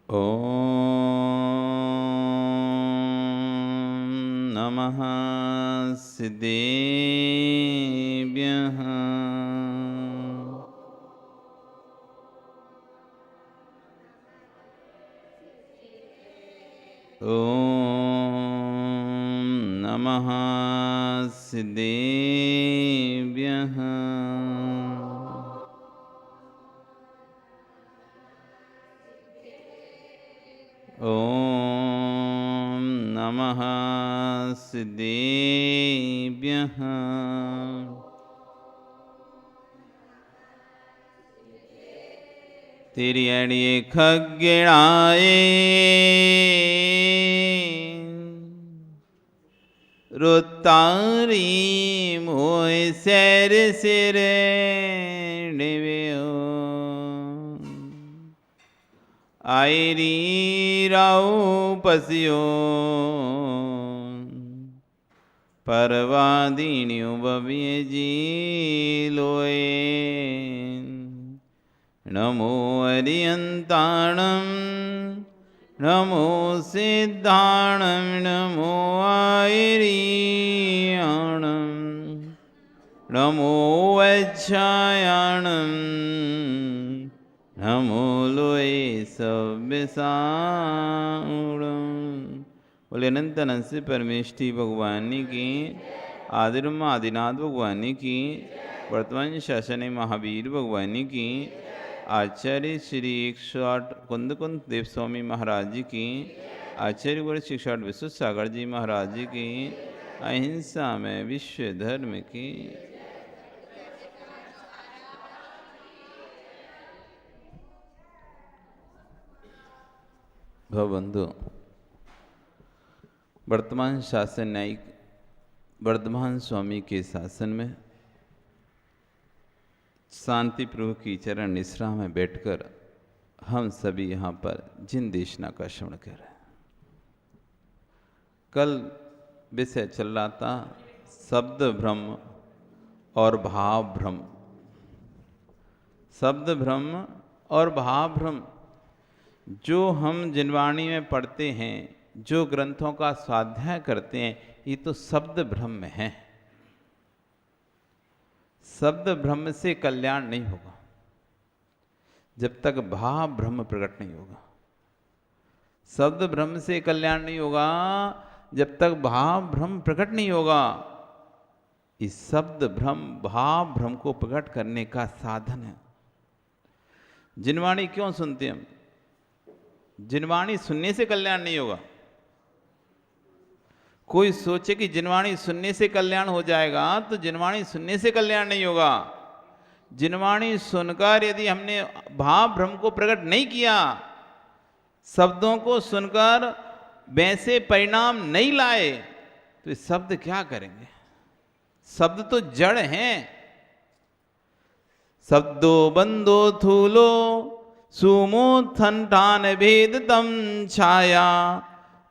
ॐ नमः सिद्धेभ्यः। ॐ नमः सिद्धेभ्यः। ॐ नमः सिद्धेभ्यः। तेरी अड़िए खगड़ाए रोतारी मोय सैर सिर डिव्यो आयरी राऊ पसियो परवादीण्यो बबिए जी लोए नमो अरियंताणं नमो सिद्धाणं नमो आयरियाणं नमो वज्रायाणं नमो लोए सव्यसाणं। बोले अनंत अनंत से परमेष्टि भगवान की, आदिर्म आदिनाथ भगवान की, वर्तमान शासन महावीर भगवान की, आचार्य श्री 108 कुंद कुंद देव स्वामी महाराज जी की, आचार्य गुरु 108 विश्व सागर जी महाराज जी की, अहिंसा में विश्व धर्म की। भवबंधु, वर्तमान शासन न्यायिक वर्धमान स्वामी के शासन में शांति प्रभु की चरण निश्रा में बैठकर हम सभी यहाँ पर जिन देशना का श्रवण कर रहे हैं। कल विषय चल रहा था शब्द भ्रम और भाव भ्रम। शब्द भ्रम और भाव भ्रम जो हम जिनवाणी में पढ़ते हैं, जो ग्रंथों का स्वाध्याय करते हैं, ये तो शब्द भ्रम में है। शब्द भ्रम से कल्याण नहीं होगा जब तक भाव भ्रम प्रकट नहीं होगा। शब्द भ्रम से कल्याण नहीं होगा जब तक भाव भ्रम प्रकट नहीं होगा। इस शब्द भ्रम भाव भ्रम को प्रकट करने का साधन है। जिनवाणी क्यों सुनते हैं हम? जिनवाणी सुनने से कल्याण नहीं होगा। कोई सोचे कि जिनवाणी सुनने से कल्याण हो जाएगा, तो जिनवाणी सुनने से कल्याण नहीं होगा। जिनवाणी सुनकर यदि हमने भाव भ्रम को प्रकट नहीं किया, शब्दों को सुनकर वैसे परिणाम नहीं लाए, तो ये शब्द क्या करेंगे? शब्द तो जड़ हैं। शब्दो बंदो थूलो सुमो थनठान भेद तम छाया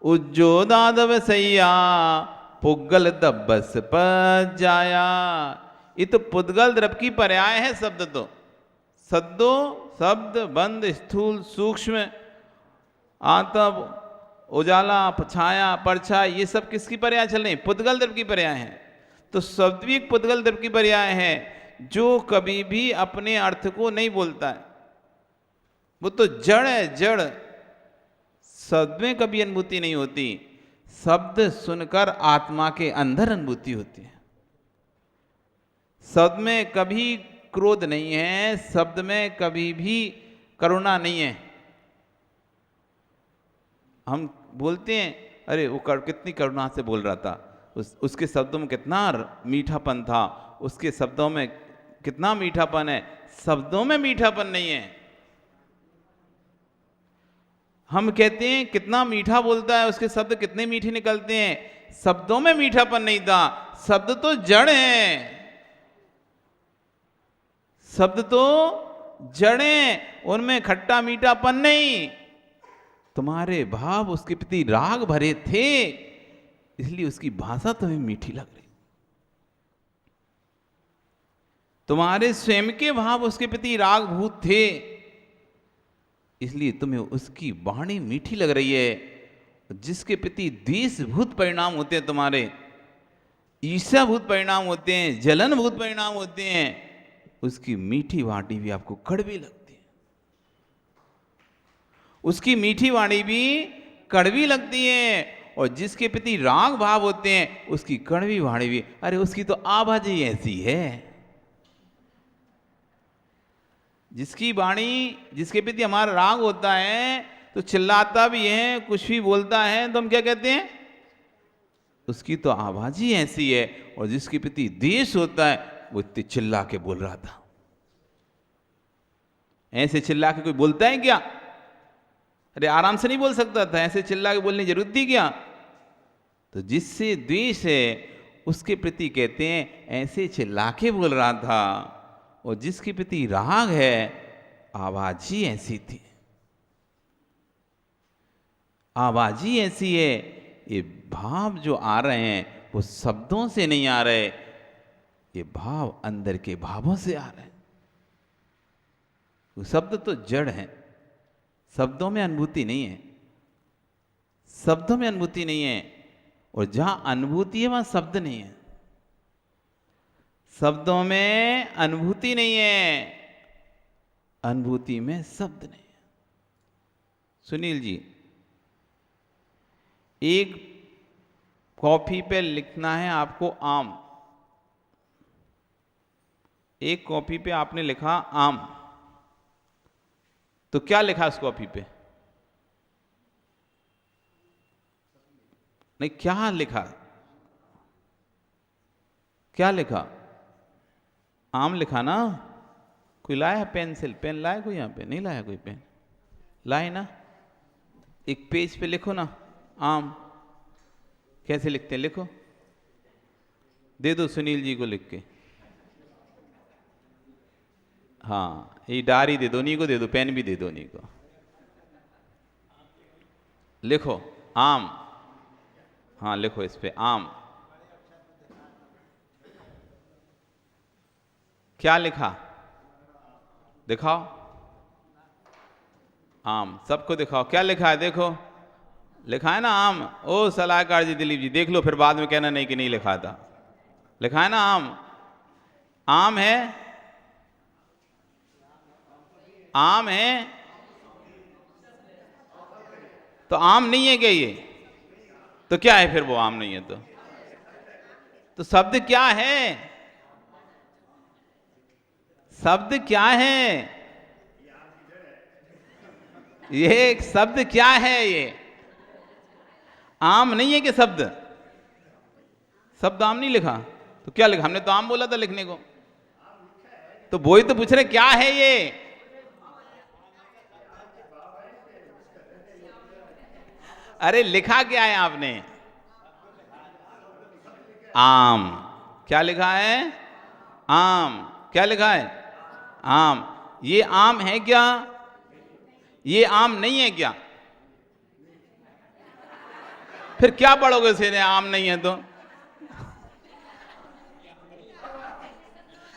उज्जोदादव सैया पुद्गल दब्बस पर जाया। ये तो पुद्गल द्रव की पर्याय है शब्द। तो शब्दों शब्द बंद स्थूल सूक्ष्म आतब उजाला छाया परछाई, ये सब किसकी पर्याय चल रही? पुद्गल द्रव की पर्याय है। तो शब्द भी एक पुद्गल द्रव की पर्याय है जो कभी भी अपने अर्थ को नहीं बोलता है। वो तो जड़ है, जड़। शब्द में कभी अनुभूति नहीं होती। शब्द सुनकर आत्मा के अंदर अनुभूति होती है। शब्द में कभी क्रोध नहीं है, शब्द में कभी भी करुणा नहीं है। हम बोलते हैं अरे वो कितनी करुणा से बोल रहा था, उसके शब्दों में कितना मीठापन था, उसके शब्दों में कितना मीठापन है। शब्दों में मीठापन नहीं है। हम कहते हैं कितना मीठा बोलता है, उसके शब्द कितने मीठे निकलते हैं। शब्दों में मीठापन नहीं था। शब्द तो जड़ हैं, शब्द तो जड़ हैं, उनमें खट्टा मीठापन नहीं। तुम्हारे भाव उसके प्रति राग भरे थे, इसलिए उसकी भाषा तुम्हें मीठी लग रही। तुम्हारे स्वयं के भाव उसके प्रति रागभूत थे, इसलिए तुम्हें उसकी वाणी मीठी लग रही है। जिसके प्रति द्वेषभूत परिणाम होते हैं तुम्हारे, ईर्ष्याभूत परिणाम होते हैं, जलनभूत परिणाम होते हैं, उसकी मीठी वाणी भी आपको कड़वी लगती है। उसकी मीठी वाणी भी कड़वी लगती है। और जिसके प्रति राग भाव होते हैं, उसकी कड़वी वाणी भी, अरे उसकी तो आवाज ही ऐसी है। जिसकी वाणी, जिसके प्रति हमारा राग होता है तो चिल्लाता भी है, कुछ भी बोलता है तो हम क्या कहते हैं, उसकी तो आवाज ही ऐसी है। और जिसके प्रति द्वेष होता है, वो इतने चिल्ला के बोल रहा था। ऐसे चिल्ला के कोई बोलता है क्या? अरे आराम से नहीं बोल सकता था, ऐसे चिल्ला के बोलने की जरूरत थी क्या? तो जिससे द्वेष है उसके प्रति कहते हैं ऐसे चिल्ला के बोल रहा था। और जिसके प्रति राग है, आवाज ही ऐसी थी, आवाज ही ऐसी है। ये भाव जो आ रहे हैं वो शब्दों से नहीं आ रहे, ये भाव अंदर के भावों से आ रहे हैं। वो शब्द तो जड़ है, शब्दों में अनुभूति नहीं है, शब्दों में अनुभूति नहीं है। और जहां अनुभूति है वहां शब्द नहीं है। शब्दों में अनुभूति नहीं है, अनुभूति में शब्द नहीं है। सुनील जी, एक कॉपी पे लिखना है आपको आम, एक कॉपी पे आपने लिखा आम, तो क्या लिखा उस कॉपी पे? नहीं, क्या लिखा? क्या लिखा? आम लिखा ना? कोई लाया पेंसिल, पेन लाया कोई? यहां पे नहीं लाया कोई पेन, लाए ना? एक पेज पे लिखो ना आम। कैसे लिखते हैं? लिखो, दे दो सुनील जी को लिख के। हाँ, ये डायरी दे दो, उन्हीं को दे दो, पेन भी दे दो उन्हीं को। लिखो आम, हाँ लिखो इस पे आम। क्या लिखा? दिखाओ, आम, सबको दिखाओ क्या लिखा है। देखो, लिखा है ना आम। ओ सलाहकार जी, दिलीप जी, देख लो, फिर बाद में कहना नहीं कि नहीं लिखा था। लिखा है ना आम। आम है, आम है, तो आम नहीं है क्या ये? तो क्या है फिर? वो आम नहीं है तो शब्द क्या है? शब्द क्या है? ये एक शब्द क्या है? ये आम नहीं है कि शब्द? शब्द आम नहीं लिखा तो क्या लिखा? हमने तो आम बोला था लिखने को। तो वही तो पूछ रहे क्या है ये? अरे लिखा क्या है आपने? आम। क्या लिखा है? आम। क्या लिखा है? आम। ये आम है क्या? ये आम नहीं है क्या? फिर क्या पढ़ोगे इसे? आम नहीं है तो?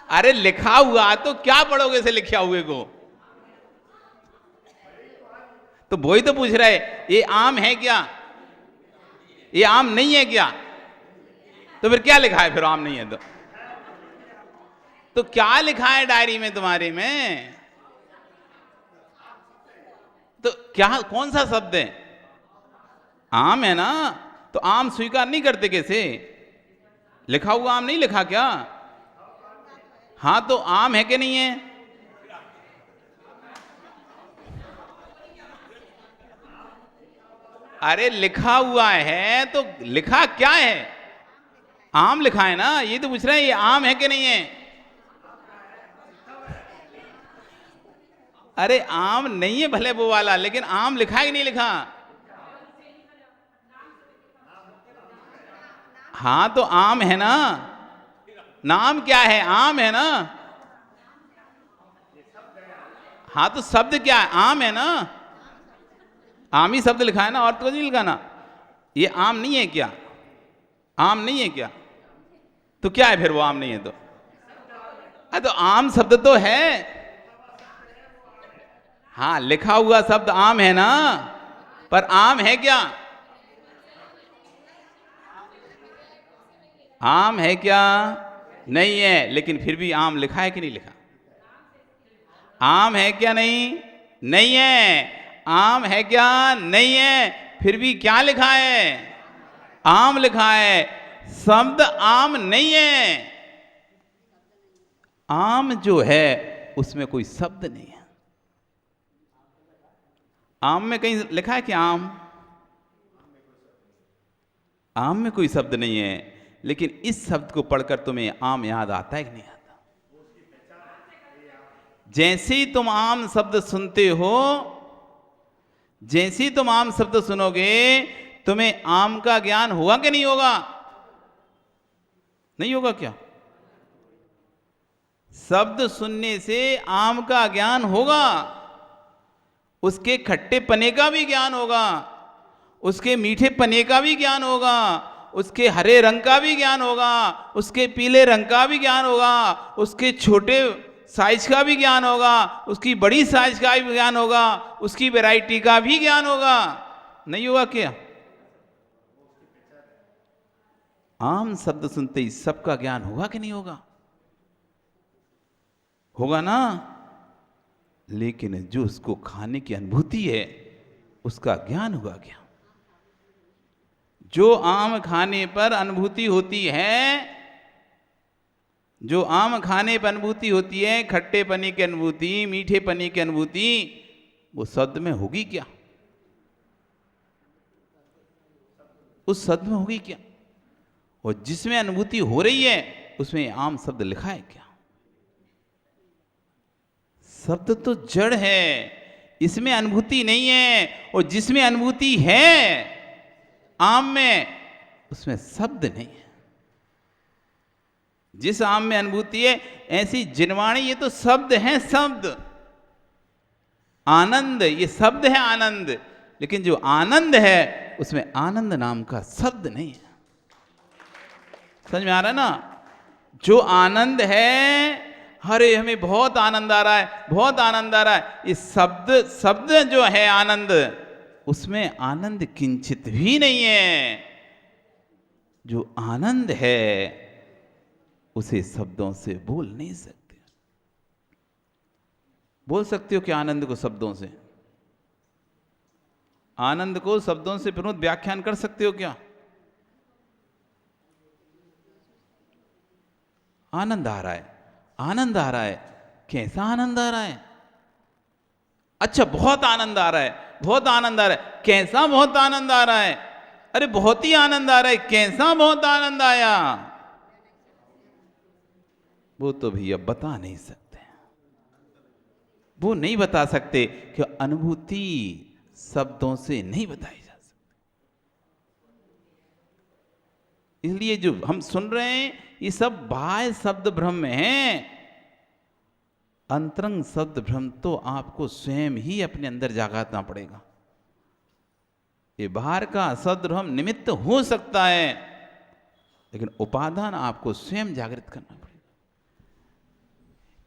अरे लिखा हुआ तो क्या पढ़ोगे इसे लिखा हुए को? तो वही तो पूछ रहे, ये आम है क्या? ये आम नहीं है क्या? तो फिर क्या लिखा है? फिर आम नहीं है तो क्या लिखा है डायरी में तुम्हारे में? तो क्या, कौन सा शब्द है? आम है ना? तो आम स्वीकार नहीं करते कैसे? लिखा हुआ आम नहीं लिखा क्या? हाँ, तो आम है कि नहीं है? अरे लिखा हुआ है तो लिखा क्या है? आम लिखा है ना? ये तो पूछ रहे हैं ये आम है कि नहीं है? अरे आम नहीं है भले वो वाला, लेकिन आम लिखा है कि नहीं लिखा? हाँ, तो आम है ना? नाम क्या है? आम है ना? हाँ, तो शब्द क्या है? आम है ना? आम ही शब्द लिखा है ना, और तो नहीं लिखा ना। ये आम नहीं है क्या? आम नहीं है क्या? तो क्या है फिर? वो आम नहीं है तो? अरे तो आम शब्द तो है। हाँ, लिखा हुआ शब्द आम है ना, पर आम है क्या? आम है क्या? नहीं है, लेकिन फिर भी आम लिखा है कि नहीं लिखा? आम है क्या? नहीं, नहीं है। आम है क्या? नहीं है, फिर भी क्या लिखा है? आम लिखा है। शब्द आम नहीं है। आम जो है उसमें कोई शब्द नहीं है। आम में कहीं लिखा है कि आम? आम में कोई शब्द नहीं है, लेकिन इस शब्द को पढ़कर तुम्हें आम याद आता है कि नहीं आता? जैसे ही तुम आम शब्द सुनते हो, जैसे ही तुम आम शब्द सुनोगे, तुम्हें आम का ज्ञान होगा कि नहीं होगा? नहीं होगा क्या? शब्द सुनने से आम का ज्ञान होगा, उसके खट्टे पने का भी ज्ञान होगा, उसके मीठे पने का भी ज्ञान होगा, उसके हरे रंग का भी ज्ञान होगा, उसके पीले रंग का भी ज्ञान होगा, उसके छोटे साइज का भी ज्ञान होगा, उसकी बड़ी साइज का भी ज्ञान होगा, उसकी वैरायटी का भी ज्ञान होगा। नहीं होगा क्या? आम शब्द सुनते ही सबका ज्ञान होगा कि नहीं होगा? होगा ना। लेकिन जो उसको खाने की अनुभूति है, उसका ज्ञान होगा क्या? जो आम खाने पर अनुभूति होती है, जो आम खाने पर अनुभूति होती है, खट्टे पने की अनुभूति, मीठे पने की अनुभूति, वो शब्द में होगी क्या? उस शब्द में होगी क्या? और जिसमें अनुभूति हो रही है उसमें आम शब्द लिखा है क्या? शब्द तो जड़ है, इसमें अनुभूति नहीं है। और जिसमें अनुभूति है आम में, उसमें शब्द नहीं है। जिस आम में अनुभूति है, ऐसी जिनवाणी, ये तो शब्द है, शब्द। आनंद, ये शब्द है आनंद, लेकिन जो आनंद है उसमें आनंद नाम का शब्द नहीं है। समझ में आ रहा है ना? जो आनंद है, अरे हमें बहुत आनंद आ रहा है, बहुत आनंद आ रहा है, ये शब्द, शब्द जो है आनंद, उसमें आनंद किंचित भी नहीं है। जो आनंद है उसे शब्दों से बोल नहीं सकते। बोल सकते हो क्या आनंद को शब्दों से? आनंद को शब्दों से प्रमुख व्याख्यान कर सकते हो क्या? आनंद आ रहा है, आनंद आ रहा है। कैसा आनंद आ रहा है? अच्छा, बहुत आनंद आ रहा है, बहुत आनंद आ रहा है। कैसा बहुत आनंद आ रहा है? अरे बहुत ही आनंद आ रहा है। कैसा बहुत आनंद आया? वो तो भैया बता नहीं सकते, वो नहीं बता सकते कि अनुभूति शब्दों से नहीं बताई जा सकती। इसलिए जो हम सुन रहे हैं ये सब बाह्य शब्द भ्रम में है। अंतरंग शब्द भ्रम तो आपको स्वयं ही अपने अंदर जागना पड़ेगा। ये बाहर का शब्द भ्रम निमित्त हो सकता है, लेकिन उपादान आपको स्वयं जागृत करना पड़ेगा।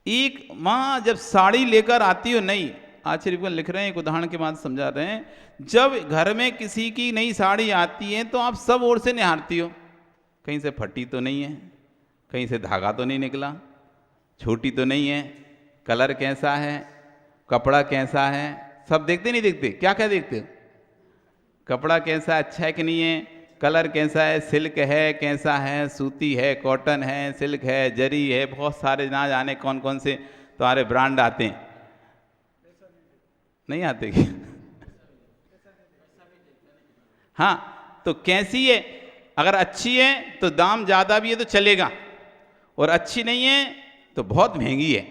एक माँ जब साड़ी लेकर आती हो नई, आचार्य लिख रहे हैं, एक उदाहरण के बाद समझा रहे हैं, जब घर में किसी की नई साड़ी आती है तो आप सब ओर से निहारती हो, कहीं से फटी तो नहीं है, कहीं से धागा तो नहीं निकला, छोटी तो नहीं है, कलर कैसा है, कपड़ा कैसा है, सब देखते नहीं देखते? क्या क्या देखते हो? कपड़ा कैसा, अच्छा है कि नहीं है, कलर कैसा है, सिल्क है कैसा है, सूती है, कॉटन है, सिल्क है, जरी है, बहुत सारे ना जाने कौन कौन से तुम्हारे ब्रांड आते हैं। नहीं आते क्या? हाँ, तो कैसी है? अगर अच्छी है तो दाम ज़्यादा भी है तो चलेगा, और अच्छी नहीं है तो बहुत महंगी है।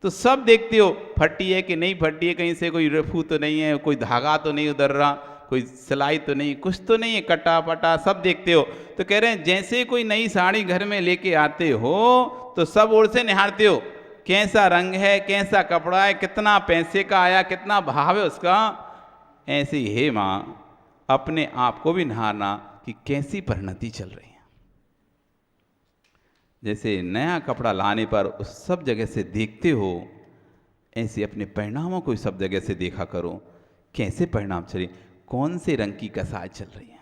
तो सब देखते हो, फटी है कि नहीं फटी है, कहीं से कोई रफू तो नहीं है, कोई धागा तो नहीं उधर रहा, कोई सिलाई तो नहीं, कुछ तो नहीं है, कटा पटा सब देखते हो। तो कह रहे हैं जैसे कोई नई साड़ी घर में लेके आते हो तो सब ओर से निहारते हो, कैसा रंग है, कैसा कपड़ा है, कितना पैसे का आया, कितना भाव है उसका। ऐसे ही हे माँ, अपने आप को भी निहारना कि कैसी परिणति चल रही है। जैसे नया कपड़ा लाने पर उस सब जगह से देखते हो ऐसे अपने परिणामों को सब जगह से देखा करो, कैसे परिणाम चले, कौन से रंग की कसाय चल रही है,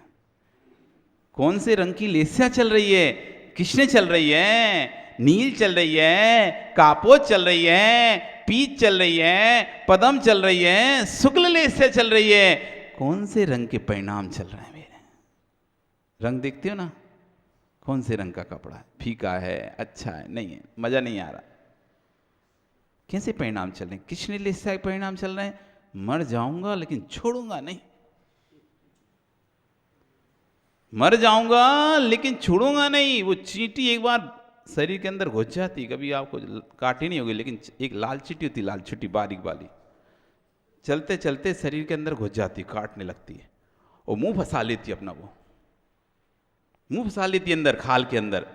कौन से रंग की लेस्या चल रही है, कृष्ण चल रही है, नील चल रही है, कापोत चल रही है, पीच चल रही है, पदम चल रही है, शुक्ल लेस्या चल रही है, कौन से रंग के परिणाम चल रहे हैं मेरे। रंग देखते हो ना, कौन से रंग का कपड़ा है, फीका है, अच्छा है, नहीं है, मजा नहीं आ रहा, कैसे परिणाम चल रहे हैं, कृष्ण लेस्या के परिणाम चल रहे हैं, मर जाऊंगा लेकिन छोड़ूंगा नहीं, मर जाऊंगा लेकिन छोड़ूंगा नहीं। वो चींटी एक बार शरीर के अंदर घुस जाती, कभी आपको काटी नहीं होगी, लेकिन एक लाल चींटी होती, लाल चींटी बारीक वाली, चलते चलते शरीर के अंदर घुस जाती, काटने लगती है, और मुंह फंसा लेती अपना, वो मुंह फंसा लेती अंदर, खाल के अंदर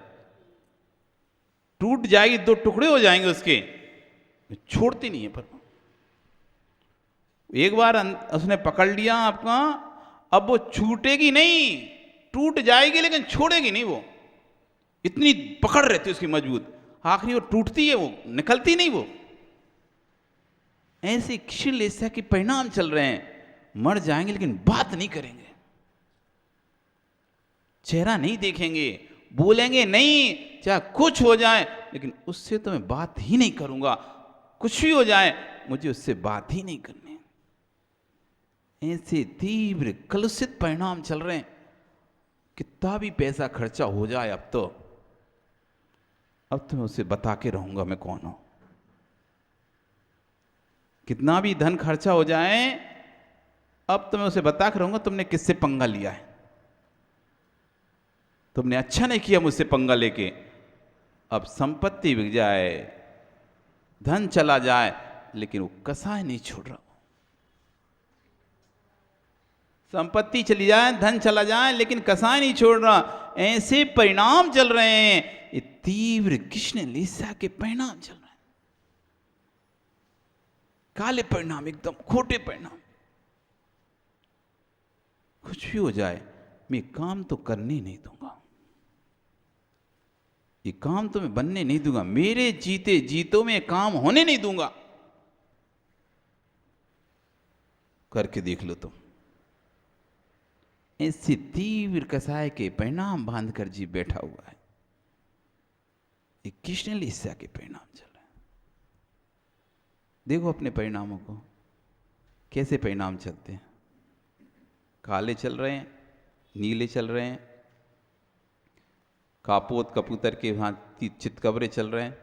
टूट जाएगी, दो टुकड़े हो जाएंगे उसके, छोड़ती नहीं है। पर एक बार उसने पकड़ लिया आपका, अब वो छूटेगी नहीं, टूट जाएगी लेकिन छोड़ेगी नहीं, वो इतनी पकड़ रहती है उसकी मजबूत, आखिरी वो टूटती है, वो निकलती नहीं वो। ऐसे कृष्ण लेस्या के परिणाम चल रहे हैं, मर जाएंगे लेकिन बात नहीं करेंगे, चेहरा नहीं देखेंगे, बोलेंगे नहीं, चाहे कुछ हो जाए, लेकिन उससे तो मैं बात ही नहीं करूंगा, कुछ भी हो जाए मुझे उससे बात ही नहीं करनी। ऐसे तीव्र कलुषित परिणाम चल रहे हैं, कितना भी पैसा खर्चा हो जाए, अब तो मैं उसे बता के रहूंगा मैं कौन हूं, कितना भी धन खर्चा हो जाए, अब तो मैं उसे बता के रहूंगा तुमने किससे पंगा लिया है, तुमने अच्छा नहीं किया मुझसे पंगा लेके। अब संपत्ति बिक जाए, धन चला जाए, लेकिन वो कसाय नहीं छोड़ रहा, संपत्ति चली जाए, धन चला जाए, लेकिन कसाय नहीं छोड़ रहा। ऐसे परिणाम चल रहे हैं, ये तीव्र कृष्ण लेस्या के परिणाम चल रहे हैं, काले परिणाम, एकदम खोटे परिणाम। कुछ भी हो जाए मैं काम तो करने नहीं दूंगा, ये काम तो मैं बनने नहीं दूंगा, मेरे जीते जीतों में काम होने नहीं दूंगा। करके देख लो तुम, ऐसे तीव्र कसाय के परिणाम बांधकर जी बैठा हुआ है, ये कृष्ण लेस्या के परिणाम चल रहे हैं। देखो अपने परिणामों को, कैसे परिणाम चलते हैं, काले चल रहे हैं, नीले चल रहे हैं, कापोत कबूतर के भांति चितकबरे चल रहे हैं,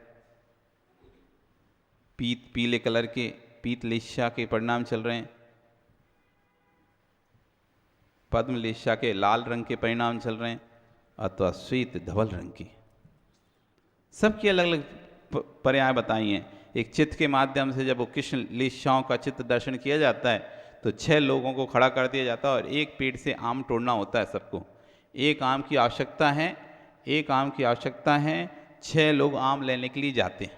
पीत पीले कलर के पीत लेस्या के परिणाम चल रहे हैं, पद्म लेस्या के लाल रंग के परिणाम चल रहे हैं, अथवा श्वेत धवल रंग की, सबकी अलग अलग पर्याय बताई हैं। एक चित्र के माध्यम से जब वो कृष्ण लेस्याओं का चित्र दर्शन किया जाता है तो 6 लोगों को खड़ा कर दिया जाता है और एक पेड़ से आम तोड़ना होता है सबको, एक आम की आवश्यकता है, एक आम की आवश्यकता है, 6 लोग आम लेने के लिए जाते हैं,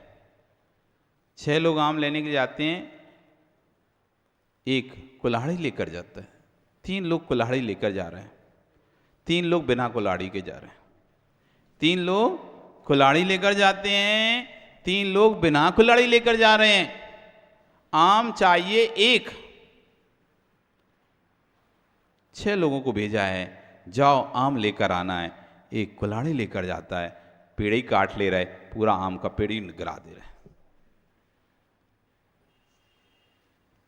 6 लोग आम लेने के लिए जाते हैं, एक कुल्हाड़ी लेकर जाता है, 3 लोग कुल्हाड़ी लेकर जा रहे हैं, 3 लोग बिना कुल्हाड़ी के जा रहे हैं, 3 लोग कुल्हाड़ी लेकर जाते हैं, 3 लोग बिना कुल्हाड़ी लेकर जा रहे हैं। आम चाहिए एक, 6 लोगों को भेजा है, जाओ आम लेकर आना है, एक कुल्हाड़ी लेकर जाता है, पेड़ ही काट ले रहा है, पूरा आम का पेड़ ही गिरा दे रहा है,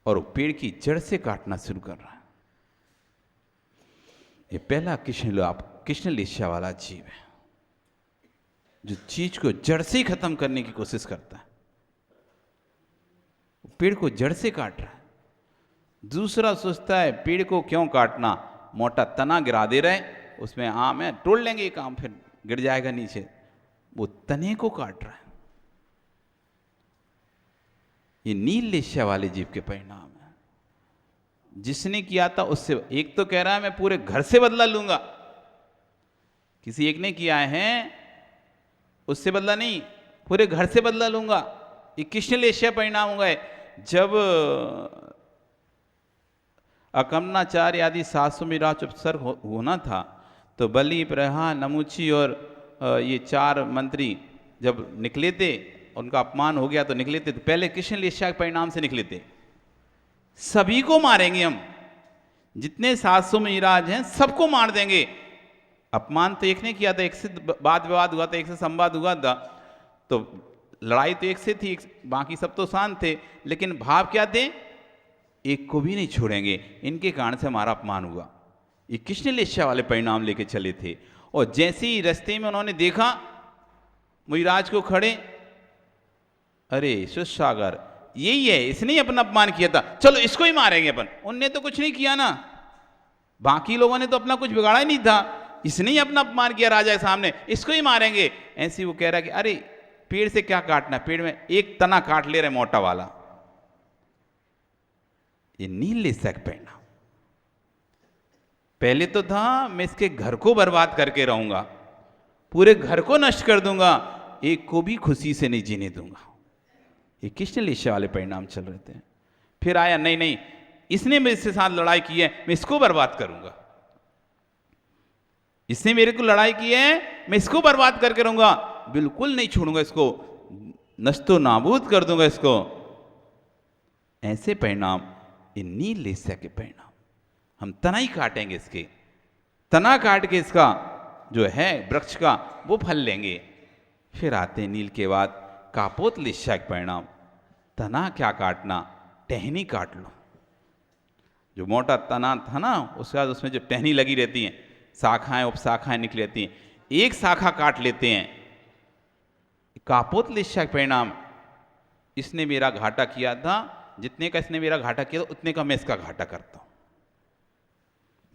और वो पेड़ की जड़ से काटना शुरू कर रहा है। ये पहला कृष्ण लेस्या वाला जीव है, जो चीज को जड़ से ही खत्म करने की कोशिश करता है, पेड़ को जड़ से काट रहा है। दूसरा सोचता है पेड़ को क्यों काटना, मोटा तना गिरा दे रहे, उसमें आम है, तोड़ लेंगे एक आम, फिर गिर जाएगा नीचे, वो तने को काट रहा है। ये नील लेस्या वाले जीव के परिणाम है। जिसने किया था उससे, एक तो कह रहा है मैं पूरे घर से बदला लूंगा, किसी एक ने किया है उससे बदला नहीं, पूरे घर से बदला लूंगा, ये कृष्ण लेस्या परिणाम होगा। जब अकमनाचार्य आदि 700 मिराज उपसर्ग होना था तो बलि, प्रहा, नमुची और ये 4 मंत्री जब निकले थे उनका अपमान हो गया तो निकले थे, तो पहले कृष्ण लेस्या के परिणाम से निकले थे। सभी को मारेंगे हम, जितने 700 मिराज हैं सबको मार देंगे। अपमान तो एक ने किया था, एक से वाद विवाद हुआ था, एक से संवाद हुआ था, तो लड़ाई तो एक से थी, बाकी सब तो शांत थे, लेकिन भाव क्या थे, एक को भी नहीं छोड़ेंगे, इनके कारण से हमारा अपमान हुआ। ये कृष्ण लेस्या वाले परिणाम लेके चले थे। और जैसे ही रास्ते में उन्होंने देखा मुनिराज को खड़े, अरे सुसागर यही है, इसने ही अपना अपमान किया था, चलो इसको ही मारेंगे अपन। उनने तो कुछ नहीं किया ना, बाकी लोगों ने तो अपना कुछ बिगाड़ा ही नहीं था, इसने ही अपना अपमान किया राजा के सामने, इसको ही मारेंगे। ऐसे वो कह रहा है कि अरे पेड़ से क्या काटना, पेड़ में एक तना काट ले रहे मोटा वाला। ये नील लेस्या का परिणाम। पहले तो था मैं इसके घर को बर्बाद करके रहूंगा, पूरे घर को नष्ट कर दूंगा, एक को भी खुशी से नहीं जीने दूंगा। ये कृष्ण लेस्या वाले परिणाम चल रहे थे। फिर आया नहीं नहीं, इसने मेरे से साथ लड़ाई की है, मैं इसको बर्बाद करूंगा, इसने मेरे को लड़ाई की है, मैं इसको बर्बाद करके रहूंगा, बिल्कुल नहीं छोड़ूंगा इसको, नस्तो नाबूद कर दूंगा इसको। ऐसे परिणाम ये नील लेस्या के परिणाम। हम तना ही काटेंगे, इसके तना काट के इसका जो है वृक्ष का वो फल लेंगे। फिर आते हैं नील के बाद कापोत लेस्या के परिणाम। तना क्या काटना, टहनी काट लो। जो मोटा तना था ना, उसके बाद उसमें जो टहनी लगी रहती हैं, शाखाएं उपशाखाएं निकली रहती हैं, एक शाखा काट लेते हैं। कापोत लेस्या के परिणाम। इसने मेरा घाटा किया था, जितने का इसने मेरा घाटा किया था उतने का मैं इसका घाटा करता हूं।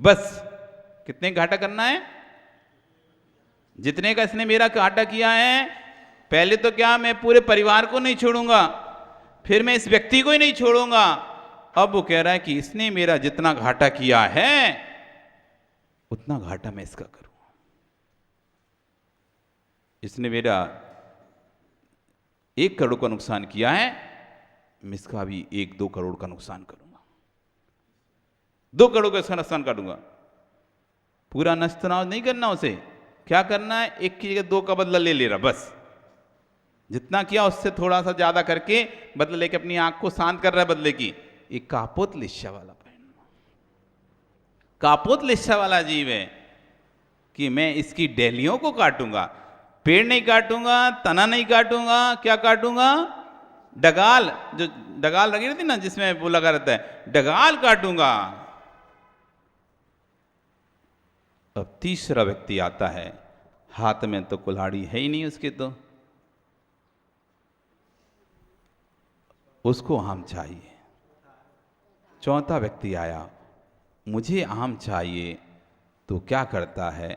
बस कितने घाटा करना है, जितने का इसने मेरा घाटा किया है। पहले तो क्या, मैं पूरे परिवार को नहीं छोड़ूंगा, फिर मैं इस व्यक्ति को ही नहीं छोड़ूंगा। अब वो कह रहा है कि इसने मेरा जितना घाटा किया है उतना घाटा मैं इसका करूंगा। इसने मेरा 1 करोड़ का नुकसान किया है, मैं इसका भी 1-2 करोड़ का नुकसान करूंगा, 2 करोड़ का इसका नुकसान काटूंगा। पूरा नस्तनाव नहीं करना उसे, क्या करना है, 1 की जगह 2 का बदला ले रहा, बस जितना किया उससे थोड़ा सा ज्यादा करके बदला लेके अपनी आंख को शांत कर रहा है बदले की। एक कापोत लेस्या वाला परिणाम। कापोत लेस्या वाला जीव है कि मैं इसकी डेलियों को काटूंगा, पेड़ नहीं काटूंगा, तना नहीं काटूंगा, क्या काटूंगा, डगाल, जो डगाल लगी रहती ना जिसमें वो लगा रहता है, डगाल काटूंगा। अब तीसरा व्यक्ति आता है, हाथ में तो कुल्हाड़ी है ही नहीं उसके, तो उसको आम चाहिए। चौथा व्यक्ति आया, मुझे आम चाहिए, तो क्या करता है,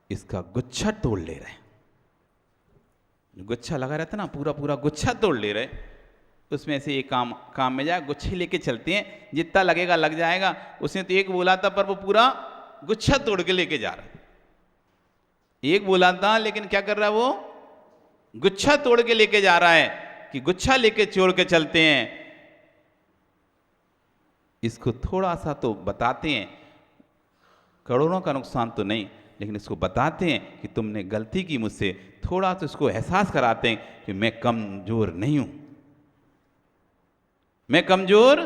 इसका गुच्छा तोड़ ले रहे, गुच्छा लगा रहता ना, पूरा पूरा गुच्छा तोड़ ले रहे। उसमें से एक काम में जाए, गुच्छे लेके चलते हैं, जितना लगेगा लग जाएगा। उसने तो एक बोला था पर वो पूरा गुच्छा तोड़ के लेके जा रहा है। एक बोला था लेकिन क्या कर रहा है, वो गुच्छा तोड़ के लेके जा रहा है कि गुच्छा लेके छोड़ के चलते हैं। इसको थोड़ा सा तो बताते हैं, करोड़ों का नुकसान तो नहीं, लेकिन इसको बताते हैं कि तुमने गलती की मुझसे, थोड़ा तो इसको एहसास कराते हैं कि मैं कमजोर नहीं हूं, मैं कमजोर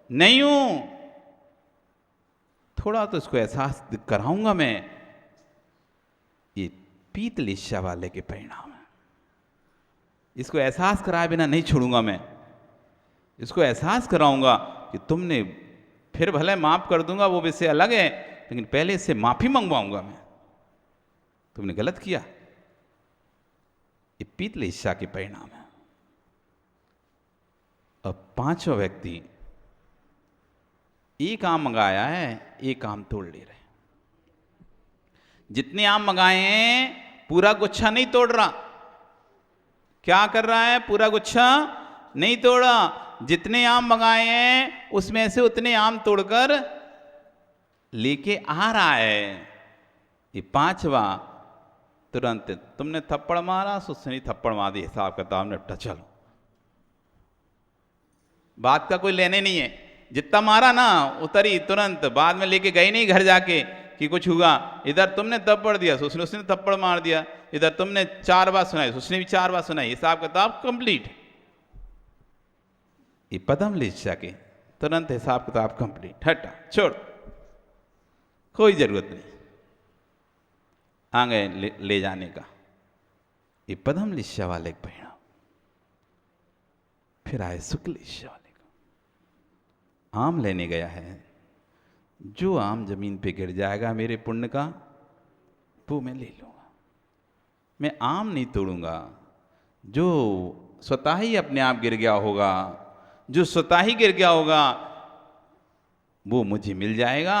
नहीं हूं, थोड़ा तो इसको एहसास कराऊंगा मैं। ये पीत लेस्या वाले के परिणाम है। इसको एहसास कराए बिना नहीं छोड़ूंगा मैं, इसको एहसास कराऊंगा कि तुमने, फिर भले माफ कर दूंगा वो विषय अलग है, लेकिन पहले इससे माफी मंगवाऊंगा मैं, तुमने गलत किया। ये पीत लेस्या के परिणाम है। अब 5वां व्यक्ति, एक आम मंगाया है, एक आम तोड़ ले रहे। जितने आम मंगाए हैं पूरा गुच्छा नहीं तोड़ रहा, क्या कर रहा है, पूरा गुच्छा नहीं तोड़ा, जितने आम मंगाए हैं उसमें से उतने आम तोड़कर लेके आ रहा है। ये 5वां, तुरंत तुमने थप्पड़ मारा, सुसनी थप्पड़ मार दी, हिसाब किताब निपटा, चलो, बात का कोई लेने नहीं है। जितना मारा ना उतरी, तुरंत बाद में लेके गई नहीं घर जाके कि कुछ हुआ, इधर तुमने थप्पड़ दिया, उसने थप्पड़ मार दिया, इधर तुमने 4 बार सुनाई, उसने भी 4 बार सुनाई, हिसाब किताब कंप्लीट। ये पदम लिशा के तुरंत हिसाब किताब कंप्लीट, हटा छोड़, कोई जरूरत नहीं आगे ले जाने का। ये पदम लिशा वाले का परिणाम। फिर आए शुक्ल लिशा वाले का। आम लेने गया है, जो आम जमीन पे गिर जाएगा मेरे पुण्य का, वो मैं ले लूंगा। मैं आम नहीं तोड़ूंगा, जो स्वतः ही अपने आप गिर गया होगा, जो स्वतः ही गिर गया होगा वो मुझे मिल जाएगा,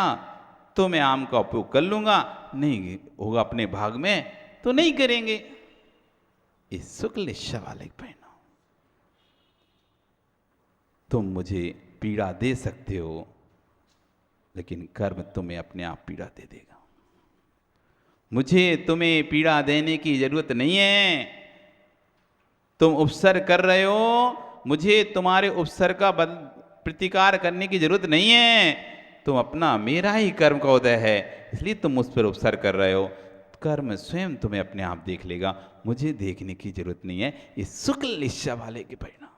तो मैं आम का उपयोग कर लूंगा। नहीं होगा अपने भाग में तो नहीं करेंगे। इस शुक्ल निश्चय वाले पहना, तुम मुझे पीड़ा दे सकते हो, लेकिन कर्म तुम्हें अपने आप पीड़ा दे देगा। मुझे तुम्हें पीड़ा देने की जरूरत नहीं है। तुम उपसर्ग कर रहे हो, मुझे तुम्हारे उपसर्ग का प्रतिकार करने की जरूरत नहीं है। तुम अपना, मेरा ही कर्म का उदय है, इसलिए तुम उस पर उपसर्ग कर रहे हो। कर्म स्वयं तुम्हें अपने आप देख लेगा, मुझे देखने की जरूरत नहीं है। ये शुक्ल निश्चय वाले के परिणाम।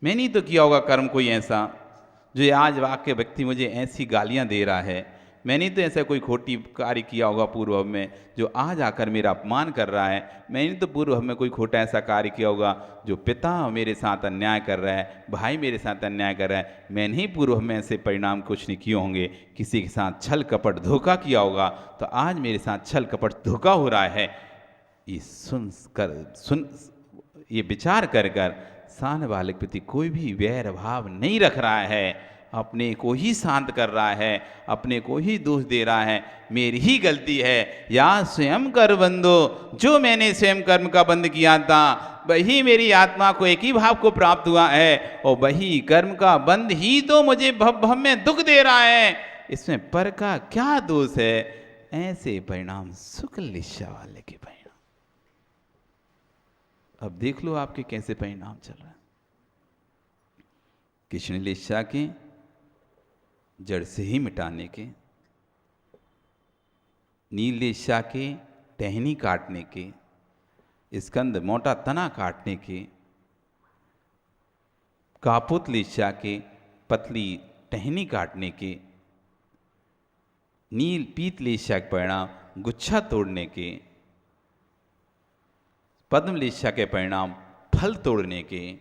मैंने तो किया होगा कर्म कोई ऐसा, जो आज वाक्य व्यक्ति मुझे ऐसी गालियां दे रहा है। मैंने तो ऐसा कोई खोटी कार्य किया होगा पूर्व में, जो आज आकर मेरा अपमान कर रहा है। मैंने तो पूर्व में कोई खोटा ऐसा कार्य किया होगा, जो पिता मेरे साथ अन्याय कर रहा है, भाई मेरे साथ अन्याय कर रहा है। मैंने ही पूर्व में ऐसे परिणाम कुछ नहीं किए होंगे। किसी के साथ छल कपट धोखा किया होगा, तो आज मेरे साथ छल कपट धोखा हो रहा है। ये सुन ये विचार कर कर सामने वाले के प्रति कोई भी वैर भाव नहीं रख रहा है, अपने को ही शांत कर रहा है, अपने को ही दोष दे रहा है, मेरी ही गलती है। या स्वयं कर बंदो, जो मैंने स्वयं कर्म का बंद किया था, वही मेरी आत्मा को एक ही भाव को प्राप्त हुआ है, और वही कर्म का बंद ही तो मुझे भव में दुख दे रहा है। इसमें पर का क्या दोष है? ऐसे परिणाम शुक्ल निश्चय वाले के परिणाम। अब देख लो आपके कैसे परिणाम चल रहे हैं। कृष्ण निश्चय के जड़ से ही मिटाने के, नील निश्चय के टहनी काटने के, स्कंद मोटा तना काटने के, कापुत निश्चय के पतली टहनी काटने के, नील पीत निश्चय के परिणाम गुच्छा तोड़ने के, पद्म निश्चय के परिणाम फल तोड़ने के,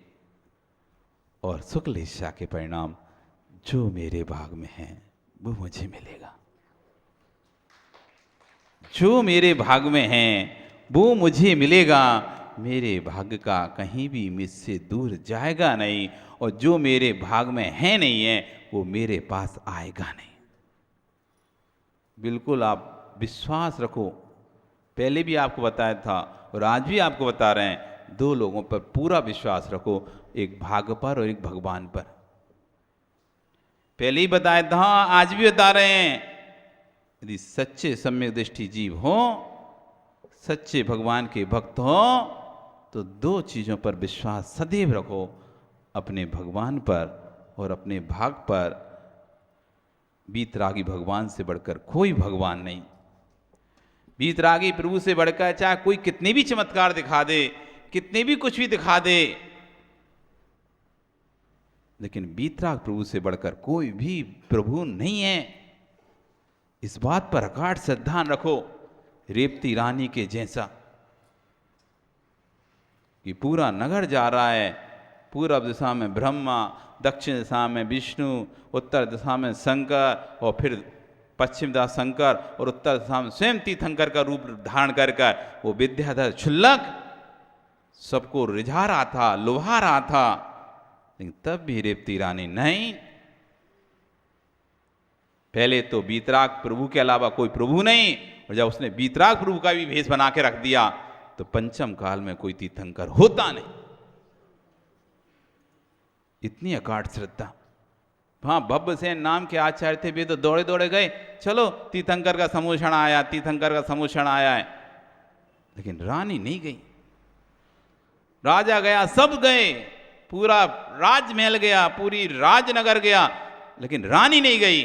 और शुक्ल निश्चय के परिणाम जो मेरे भाग में है वो मुझे मिलेगा। जो मेरे भाग में है वो मुझे मिलेगा। मेरे भाग्य का कहीं भी मुझसे दूर जाएगा नहीं, और जो मेरे भाग में है नहीं है वो मेरे पास आएगा नहीं। बिल्कुल आप विश्वास रखो। पहले भी आपको बताया था और आज भी आपको बता रहे हैं, 2 लोगों पर पूरा विश्वास रखो, एक भाग्य पर और एक भगवान पर। पहले ही बताया था, आज भी बता रहे हैं, यदि सच्चे सम्यक दृष्टि जीव हो, सच्चे भगवान के भक्त हो, तो 2 चीजों पर विश्वास सदैव रखो, अपने भगवान पर और अपने भाग पर। वीतरागी भगवान से बढ़कर कोई भगवान नहीं। वीतरागी प्रभु से बढ़कर चाहे कोई कितने भी चमत्कार दिखा दे, कितने भी कुछ भी दिखा दे, लेकिन वीतराग प्रभु से बढ़कर कोई भी प्रभु नहीं है। इस बात पर अगाध श्रद्धा रखो, रेवती रानी के जैसा, कि पूरा नगर जा रहा है, पूर्व दिशा में ब्रह्मा, दक्षिण दिशा में विष्णु, उत्तर दिशा में शंकर, और फिर पश्चिम दिशा शंकर, और उत्तर दिशा में स्वयं तीर्थंकर का रूप धारण कर कर वो विद्याधर क्षुल्लक सबको रिझा रहा था, लुभा रहा था। लेकिन तब भी रेवती रानी नहीं। पहले तो वीतराग प्रभु के अलावा कोई प्रभु नहीं, और जब उसने वीतराग प्रभु का भी भेष बना के रख दिया, तो पंचम काल में कोई तीर्थंकर होता नहीं। इतनी अगाध श्रद्धा। हाँ, भव्यसेन नाम के आचार्य थे, वे तो दौड़े दौड़े गए, चलो तीर्थंकर का समूषण आया, तीर्थंकर का समूषण आया है। लेकिन रानी नहीं गई। राजा गया, सब गए, पूरा राजमहल गया, पूरी राजनगर गया, लेकिन रानी नहीं गई।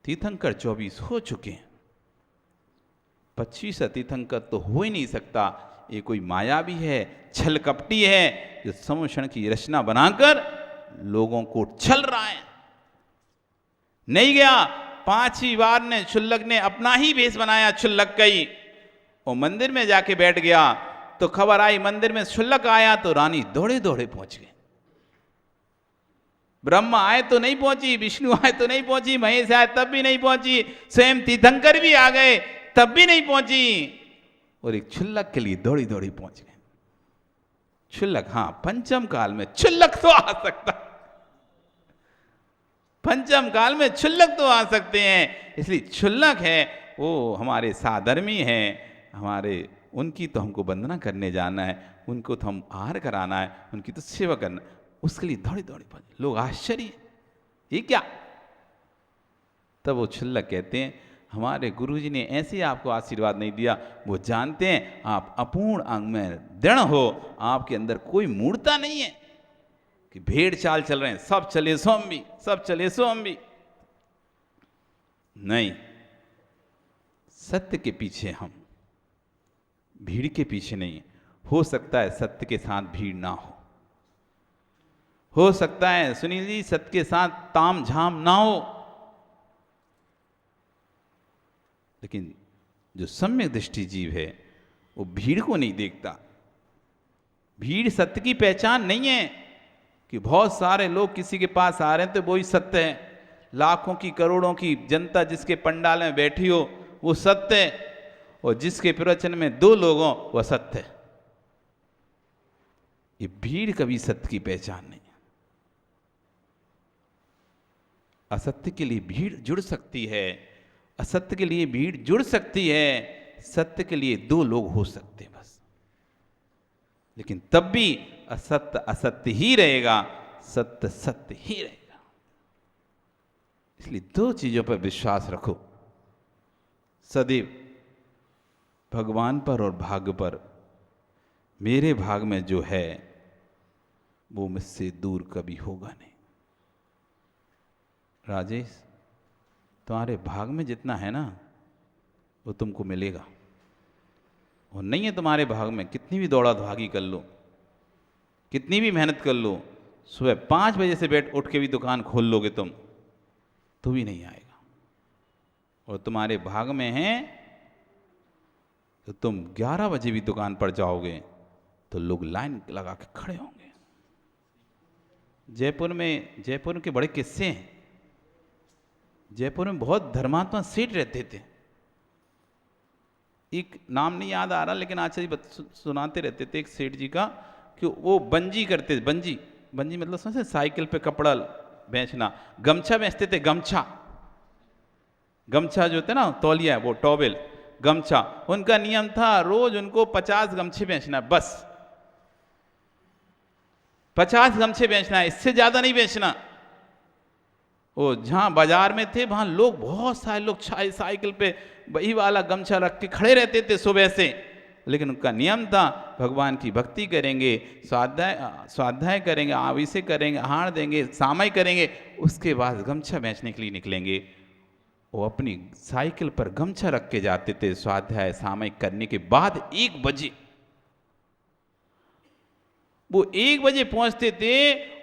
तीर्थंकर 24 हो चुके हैं। 25 तीर्थंकर तो हो ही नहीं सकता। ये कोई माया भी है, छल कपटी है, जो समूषण की रचना बनाकर लोगों को छल रहा है। नहीं गया, 5वीं बार ने क्षुल्लक ने अपना ही भेष बनाया, क्षुल्लक का ही, वो मंदिर में जाके बैठ गया। तो खबर आई मंदिर में क्षुल्लक आया तो रानी दौड़े दौड़े पहुंच गए। ब्रह्मा आए तो नहीं पहुंची, विष्णु आए तो नहीं पहुंची, महेश आए तब भी नहीं पहुंची, स्वयं तीर्थंकर भी आ गए तब भी नहीं पहुंची, और एक क्षुल्लक के लिए दौड़ी दौड़ी पहुंच गए। क्षुल्लक, हाँ, पंचम काल में क्षुल्लक तो आ सकता, पंचम काल में क्षुल्लक तो आ सकते हैं। इसलिए क्षुल्लक है वो हमारे साधर्मी हैं, हमारे, उनकी तो हमको वंदना करने जाना है, उनको तो हम आहार कराना है, उनकी तो सेवा करना, उसके लिए दौड़ी दौड़ी पहुंचे। लोग आश्चर्य, ये क्या? तब वो क्षुल्लक कहते हैं हमारे गुरुजी ने ऐसे आपको आशीर्वाद नहीं दिया, वो जानते हैं आप अपूर्ण अंग में दृढ़ हो, आपके अंदर कोई मूर्ता नहीं है कि भेड़ चाल चल रहे हैं, सब चले सो हम भी, सब चले सो हम भी। नहीं, सत्य के पीछे हम, भीड़ के पीछे नहीं। हो सकता है सत्य के साथ भीड़ ना हो सकता है सुनील जी सत्य के साथ ताम झाम ना हो, लेकिन जो सम्यक दृष्टि जीव है वो भीड़ को नहीं देखता। भीड़ सत्य की पहचान नहीं है कि बहुत सारे लोग किसी के पास आ रहे हैं तो वही सत्य है, लाखों की करोड़ों की जनता जिसके पंडाल में बैठी हो वो सत्य है, और जिसके प्रवचन में 2 लोग हों वह सत्य है। ये भीड़ कभी सत्य की पहचान नहीं है। असत्य के लिए भीड़ जुड़ सकती है, असत्य के लिए भीड़ जुड़ सकती है, सत्य के लिए 2 लोग हो सकते हैं बस। लेकिन तब भी असत्य असत्य ही रहेगा, सत्य सत्य ही रहेगा। इसलिए 2 चीजों पर विश्वास रखो सदैव, भगवान पर और भाग्य पर। मेरे भाग में जो है वो मुझसे दूर कभी होगा नहीं। राजेश, तुम्हारे भाग में जितना है ना वो तुमको मिलेगा, और नहीं है तुम्हारे भाग में, कितनी भी दौड़ा भागी कर लो, कितनी भी मेहनत कर लो, सुबह 5 बजे से उठ के भी दुकान खोल लोगे तुम तो भी नहीं आएगा। और तुम्हारे भाग में है तो तुम 11 बजे भी दुकान पर जाओगे तो लोग लाइन लगा के खड़े होंगे। जयपुर के बड़े किस्से हैं। जयपुर में बहुत धर्मात्मा सेठ रहते थे, एक नाम नहीं याद आ रहा लेकिन आचार्य सुनाते रहते थे एक सेठ जी का, कि वो बंजी करते, बंजी मतलब समझे, साइकिल पे कपड़ा बेचना, गमछा बेचते थे, गमछा जो होता है ना, तौलिया, वो टॉवेल, गमछा, उनका नियम था रोज उनको 50 गमछे बेचना, बस 50 गमछे बेचना है, इससे ज्यादा नहीं बेचना। वो जहां बाजार में थे वहां लोग, बहुत सारे लोग साइकिल पे वही वाला गमछा रख के खड़े रहते थे सुबह से, लेकिन उनका नियम था भगवान की भक्ति करेंगे, स्वाध्याय करेंगे, आविसे करेंगे, आहार देंगे, सामाई करेंगे, उसके बाद गमछा बेचने के लिए निकलेंगे। वो अपनी साइकिल पर गमछा रख के जाते थे, स्वाध्याय सामाई करने के बाद 1 बजे, वो 1 बजे पहुंचते थे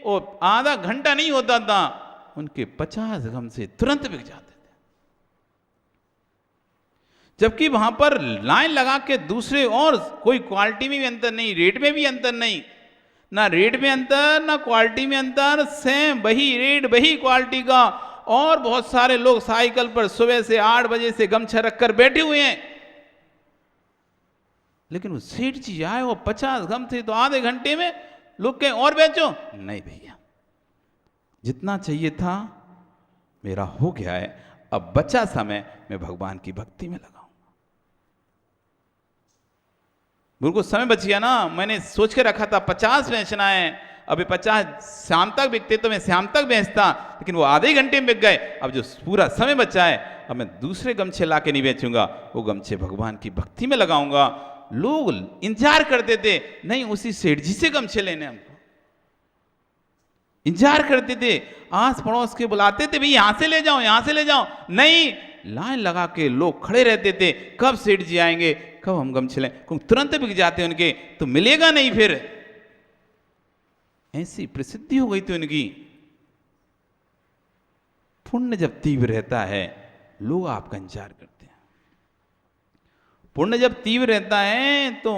और आधा घंटा नहीं होता था उनके 50 गमछे तुरंत बिक जाते थे। जबकि वहां पर लाइन लगा के दूसरे, और कोई क्वालिटी में भी अंतर नहीं, रेट में भी अंतर नहीं, ना रेट में अंतर ना क्वालिटी में अंतर, सेम वही रेट वही क्वालिटी का, और बहुत सारे लोग साइकिल पर सुबह से 8 बजे से गमछा रखकर बैठे हुए हैं। लेकिन वो सेठ जी आए, वो 50 गमछे तो आधे घंटे में लोग कहें और बेचो, नहीं भैया जितना चाहिए था मेरा हो गया है, अब बचा समय मैं भगवान की भक्ति में लगाऊंगा। मुझको समय बच गया ना, मैंने सोच के रखा था 50 बेचना है, अभी 50 शाम तक बिकते तो मैं शाम तक बेचता, लेकिन वो आधे घंटे में बिक गए। अब जो पूरा समय बचा है, अब मैं दूसरे गमछे ला के नहीं बेचूंगा, वो गमछे भगवान की भक्ति में लगाऊंगा। लोग इंतजार करते थे, नहीं उसी सेठ जी से गमछे लेने, हमको इंतजार करते थे, आस पड़ोस के बुलाते थे, भाई यहां से ले जाओ, यहां से ले जाओ, नहीं लाइन लगा के लोग खड़े रहते थे, कब सेठ जी आएंगे, कब हम गमछे लें, तुरंत बिक जाते उनके, तो मिलेगा नहीं फिर। ऐसी प्रसिद्धि हो गई थी उनकी। पुण्य जब तीव्र रहता है लोग आपका इंतजार करते हैं। पुण्य जब तीव्र रहता है तो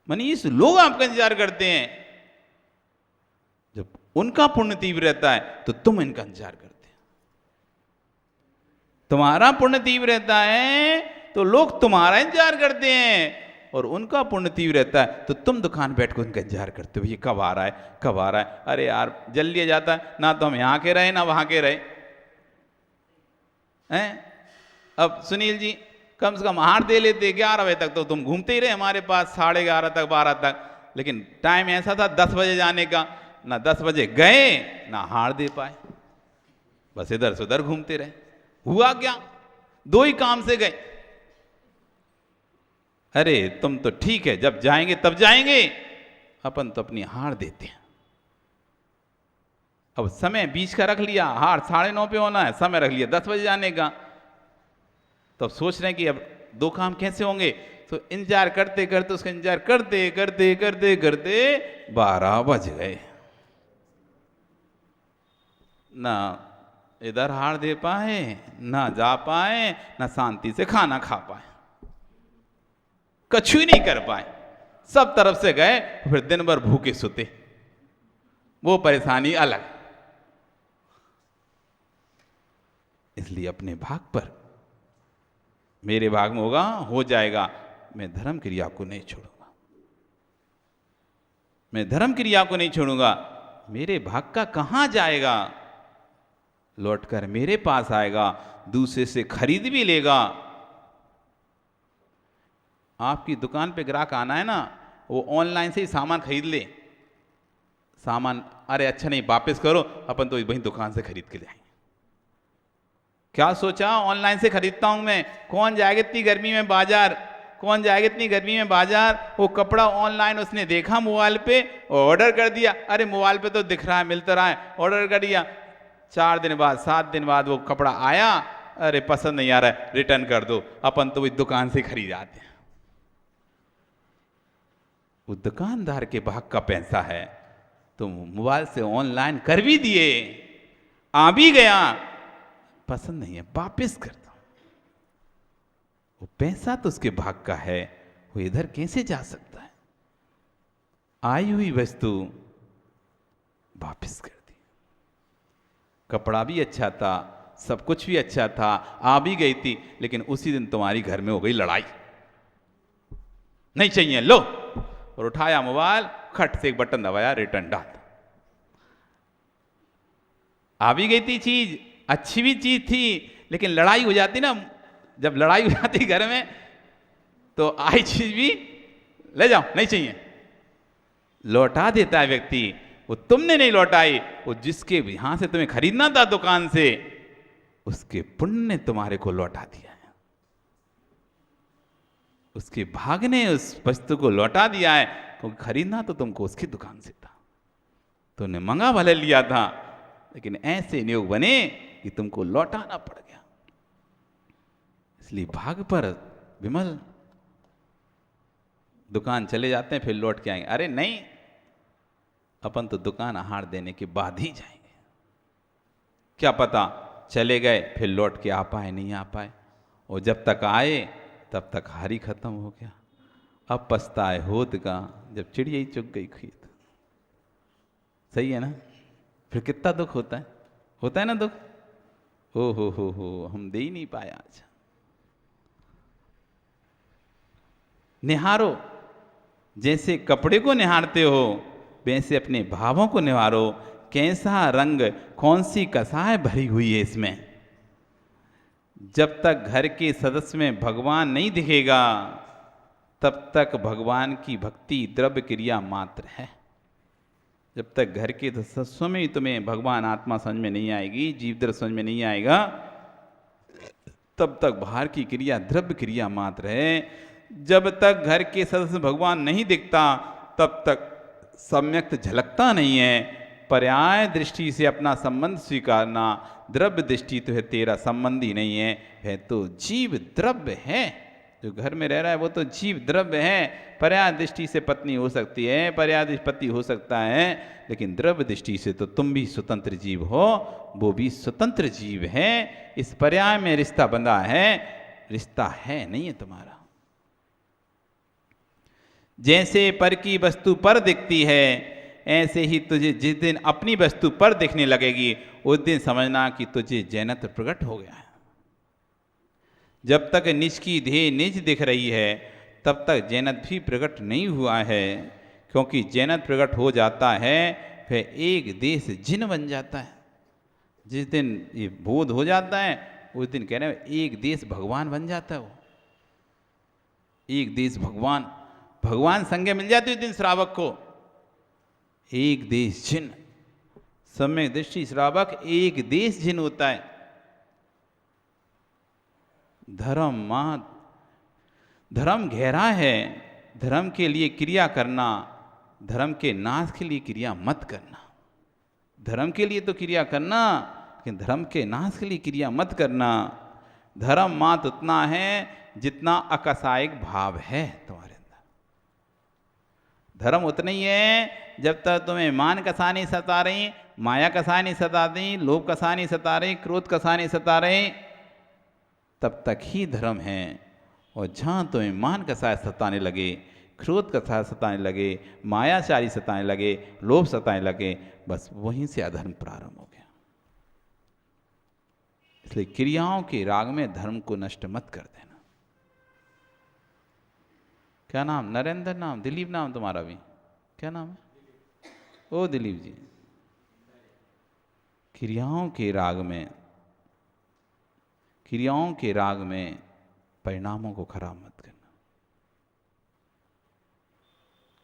मनीष लोग आपका इंतजार करते हैं। जब उनका पुण्य तीव्र रहता है तो तुम इनका इंतजार करते हैं। तुम्हारा पुण्य तीव्र रहता है तो लोग तुम्हारा इंतजार करते हैं, और उनका पुण्य तीव्र रहता है तो तुम दुकान बैठ कर उनका इंतजार करते हो, ये कब आ रहा है, कब आ रहा है। अरे यार जल्दी आ जाता है ना, तो हम यहाँ के रहे ना वहाँ के रहे हैं। अब सुनील जी कम से कम हार दे लेते, 11 बजे तक तो तुम घूमते ही रहे हमारे पास, 11:30 तक 12 तक, लेकिन टाइम ऐसा था 10 बजे जाने का, ना 10 बजे गए ना हार दे पाए, बस इधर से उधर घूमते रहे। हुआ क्या, 2 ही काम से गए। अरे तुम तो ठीक है जब जाएंगे तब जाएंगे, अपन तो अपनी हार देते हैं। अब समय बीच का रख लिया, हार 9:30 पे होना है, समय रख लिया 10 बजे जाने का, तो अब सोच रहे हैं कि अब 2 काम कैसे होंगे। तो इंतजार करते करते, उसका इंतजार करते करते करते करते 12 बज गए, ना इधर हार दे पाए, ना जा पाए, ना शांति से खाना खा पाए, कछु ही नहीं कर पाए, सब तरफ से गए, फिर दिन भर भूखे सोते, वो परेशानी अलग। इसलिए अपने भाग पर, मेरे भाग में होगा हो जाएगा, मैं धर्म क्रिया को नहीं छोड़ूंगा, मैं धर्म क्रिया को नहीं छोड़ूंगा। मेरे भाग का कहां जाएगा, लौटकर मेरे पास आएगा, दूसरे से खरीद भी लेगा। आपकी दुकान पे ग्राहक आना है ना, वो ऑनलाइन से ही सामान खरीद ले, सामान अरे अच्छा नहीं वापस करो, अपन तो वहीं दुकान से खरीद के जाएंगे। क्या सोचा ऑनलाइन से खरीदता हूं मैं, कौन जाएगा इतनी गर्मी में बाजार, कौन जाएगा इतनी गर्मी में बाजार। वो कपड़ा ऑनलाइन उसने देखा मोबाइल पे, ऑर्डर कर दिया, अरे मोबाइल पे तो दिख रहा है मिल तो रहा है, ऑर्डर कर दिया, 4 दिन बाद 7 दिन बाद वो कपड़ा आया, अरे पसंद नहीं आ रहा है रिटर्न कर दो, अपन तो वही दुकान से खरीद आते हैं। वो दुकानदार के भाग का पैसा है, तो मोबाइल से ऑनलाइन कर भी दिए, आ भी गया, पसंद नहीं है वापस कर दो। वो पैसा तो उसके भाग का है, वो इधर कैसे जा सकता है। आई हुई वस्तु वापस कर दी, कपड़ा भी अच्छा था, सब कुछ भी अच्छा था, आ भी गई थी, लेकिन उसी दिन तुम्हारी घर में हो गई लड़ाई, नहीं चाहिए लो, और उठाया मोबाइल, खट से एक बटन दबाया, रिटर्न डाल। आ भी गई थी चीज, अच्छी भी चीज थी, लेकिन लड़ाई हो जाती ना, जब लड़ाई हो जाती घर में, तो आई चीज भी ले जाओ, नहीं चाहिए, लौटा देता है व्यक्ति। वो तुमने नहीं लौटाई, वो जिसके यहां से तुम्हें खरीदना था दुकान से, उसके पुण्य ने तुम्हारे को लौटा दिया है, उसके भाग ने उस वस्तु को लौटा दिया है, क्योंकि खरीदना तो तुमको उसकी दुकान से था, तुमने मंगा भले लिया था, लेकिन ऐसे नियोग बने कि तुमको लौटाना पड़ गया। इसलिए भाग पर विमल, दुकान चले जाते हैं फिर लौट के आएंगे, अरे नहीं, अपन तो दुकान आहार देने के बाद ही जाएंगे, क्या पता चले गए फिर लौट के आ पाए नहीं आ पाए, और जब तक आए तब तक हारी खत्म हो गया। अब पछताए होत का जब चिड़िया ही चुग गई खेत। सही है ना, फिर कितना दुख होता है ना दुख। हो हम दे ही नहीं पाए आज। निहारो, जैसे कपड़े को निहारते हो वैसे अपने भावों को निहारो, कैसा रंग, कौन सी कसाय भरी हुई है इसमें। जब तक घर के सदस्य में भगवान नहीं दिखेगा तब तक भगवान की भक्ति द्रव्य क्रिया मात्र है। जब तक घर के सदस्यों में ही तुम्हें भगवान आत्मा समझ में नहीं आएगी, जीव द्रव्य समझ में नहीं आएगा, तब तक बाहर की क्रिया द्रव्य क्रिया मात्र है। जब तक घर के सदस्य भगवान नहीं दिखता तब तक सम्यक झलकता नहीं है। पर्याय दृष्टि से अपना संबंध स्वीकारना, द्रव्य दृष्टि तो है, तेरा संबंधी नहीं है तो जीव द्रव्य है। जो घर में रह रहा है वो तो जीव द्रव्य है। पर्याय दृष्टि से पत्नी हो सकती है, पर्याय दृष्टि पति हो सकता है, लेकिन द्रव्य दृष्टि से तो तुम भी स्वतंत्र जीव हो, वो भी स्वतंत्र जीव है। इस पर्याय में रिश्ता बंधा है, रिश्ता है नहीं है तुम्हारा। जैसे पर की वस्तु पर दिखती है, ऐसे ही तुझे जिस दिन अपनी वस्तु पर दिखने लगेगी उस दिन समझना कि तुझे जैनत्व प्रकट हो गया है। जब तक निज की ध्येय निज दिख रही है तब तक जैनत्व भी प्रकट नहीं हुआ है, क्योंकि जैनत्व प्रकट हो जाता है फिर एक देश जिन बन जाता है। जिस दिन ये बोध हो जाता है उस दिन कह रहे हैं एक देश भगवान बन जाता है। वो एक देश भगवान, भगवान संज्ञा मिल जाती है उस दिन श्रावक को। एक देश जिन, सम्यक दृष्टि श्रावक एक देश जिन होता है। धर्म गहरा है, धर्म के लिए क्रिया करना, धर्म के नाश के लिए क्रिया मत करना। धर्म के लिए तो क्रिया करना, लेकिन धर्म के नाश के लिए क्रिया मत करना। धर्म मात्र उतना है जितना अकसायिक भाव है तुम्हारे अंदर। धर्म उतना ही है जब तक तुम्हें मान कसा नहीं सता रही, माया कसा नहीं सता रही, लोभ कसा नहीं सता रही, क्रोध कसा नहीं सता रही, तब तक ही धर्म है। और जहाँ तुम्हें मान कसा सताने लगे, क्रोध कसा सताने लगे, मायाचारी सताने लगे, लोभ सताने लगे, बस वहीं से अधर्म प्रारंभ हो गया। इसलिए क्रियाओं के राग में धर्म को नष्ट मत कर देना। क्या नाम? नरेंद्र नाम, दिलीप नाम तुम्हारा भी? क्या नाम है? ओ दिलीप जी, क्रियाओं के राग में परिणामों को खराब मत करना।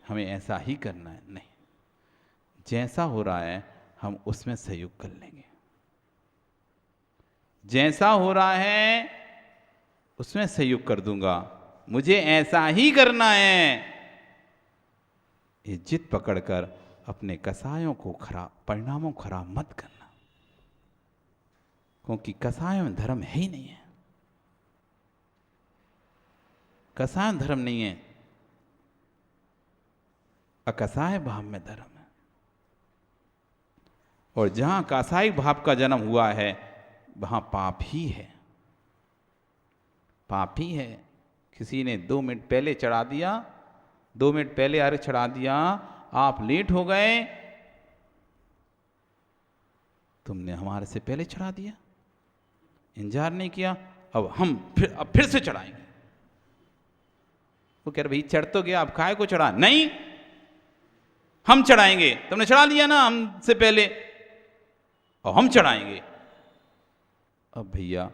हमें ऐसा ही करना है, नहीं, जैसा हो रहा है हम उसमें सहयोग कर लेंगे। जैसा हो रहा है उसमें सहयोग कर दूंगा, मुझे ऐसा ही करना है। ये जिद पकड़कर अपने कसायों को खराब, परिणामों को खराब मत करना, क्योंकि कसायों में धर्म है ही नहीं है। कसाय में धर्म नहीं है, अकसाय भाव में धर्म है। और जहां कासायिक भाव का जन्म हुआ है वहां पाप ही है, पाप ही है। किसी ने 2 मिनट पहले चढ़ा दिया, 2 मिनट पहले अर्घ चढ़ा दिया, आप लेट हो गए, तुमने हमारे से पहले चढ़ा दिया, इंतजार नहीं किया, अब फिर से चढ़ाएंगे। वो कह रहे भाई चढ़ तो गया, अब काहे को चढ़ा? नहीं, हम चढ़ाएंगे, तुमने चढ़ा लिया ना हमसे पहले, और हम चढ़ाएंगे। अब भैया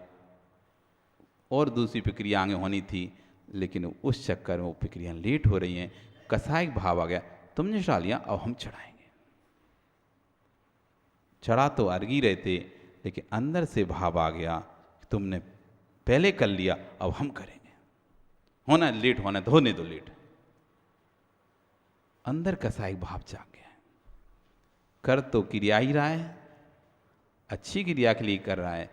और दूसरी प्रक्रिया आगे होनी थी, लेकिन उस चक्कर में वो प्रक्रिया लेट हो रही हैं, कसायिक भाव आ गया, तुमने चढ़ा लिया अब हम चढ़ाएंगे। चढ़ा तो अर्घी रहे थे, लेकिन अंदर से भाव आ गया तुमने पहले कर लिया अब हम करेंगे। होना लेट होना तो होने दो लेट। अंदर कसायिक भाव जाग गया है। कर तो क्रिया ही रहा है, अच्छी क्रिया के लिए कर रहा है,